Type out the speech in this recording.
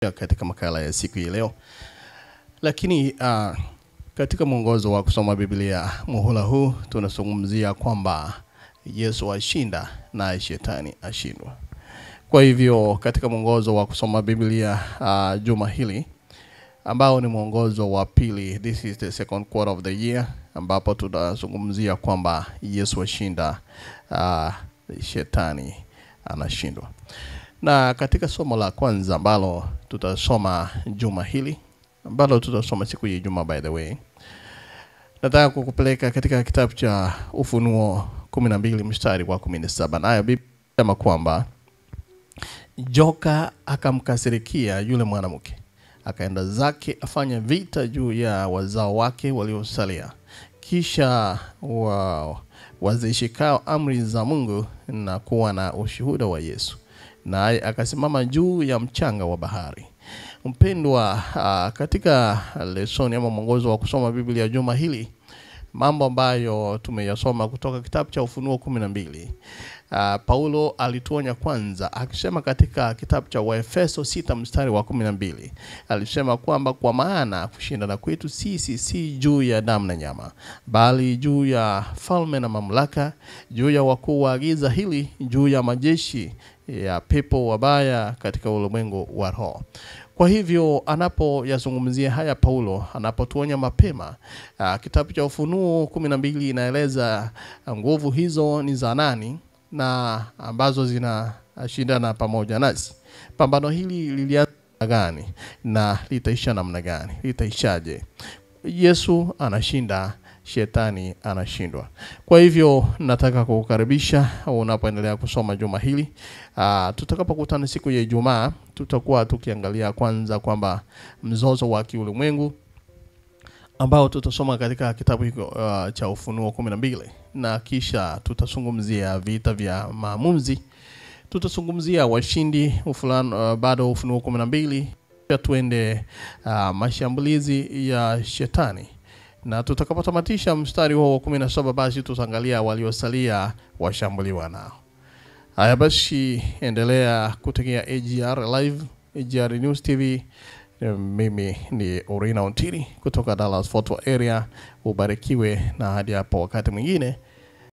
katika makala ya siku ya leo. Lakini katika mwongozo wa kusoma Biblia muhula huu tunazungumzia kwamba Yesu ashinda na shetani ashindwa. Kwa hivyo katika mwongozo wa kusoma Biblia juma hili ambao ni mwongozo wa pili, this is the second quarter of the year, ambapo tunazungumzia kwamba Yesu ashinda, shetani anashindwa. Na katika somo la kwanza ambalo tutasoma juma hili, ambalo tutasoma siku ya Ijumaa by the way, nataka kukupeleka katika kitabu cha Ufunuo 12 mstari wa 17. Nayo Biblia inasema kwamba joka akamkasirikia yule mwanamke, akaenda zake afanya vita juu ya wazao wake waliosalia, kisha wazishikao amri za Mungu na kuwa na ushuhuda wa Yesu, naye akasimama juu ya mchanga wa bahari. Mpendwa, katika lesoni ama mwongozo wa kusoma Biblia juma hili, mambo ambayo tumeyasoma kutoka kitabu cha Ufunuo 12, Paulo alituonya kwanza akisema katika kitabu cha Waefeso 6 mstari wa 12, alisema kwamba kwa maana kushindana kwetu sisi si juu ya damu na nyama, bali juu ya falme na mamlaka, juu ya wakuu wa giza hili, juu ya majeshi ya pepo wabaya katika ulimwengu wa roho. Kwa hivyo anapoyazungumzia haya Paulo, anapotuonya mapema, kitabu cha Ufunuo 12 inaeleza nguvu hizo ni za nani na ambazo zinashindana pamoja nasi. Pambano hili lilianza gani na litaisha namna gani? Litaishaje? Yesu anashinda, shetani anashindwa. Kwa hivyo nataka kukukaribisha unapoendelea kusoma juma hili. Tutakapokutana siku ya Ijumaa, tutakuwa tukiangalia kwanza kwamba mzozo wa kiulimwengu ambao tutasoma katika kitabu cha Ufunuo 12, na kisha tutazungumzia vita vya maamuzi, tutazungumzia washindi bado Ufunuo 12, pia tuende mashambulizi ya shetani, na tutakapotamatisha mstari huo wa 17 basi tutaangalia waliosalia washambuliwa nao. Haya basi, endelea kutegea AGR Live, AGR News TV. Mimi ni Orina Ontiri kutoka Dallas Fort Worth area. Ubarikiwe na hadi hapo wakati mwingine.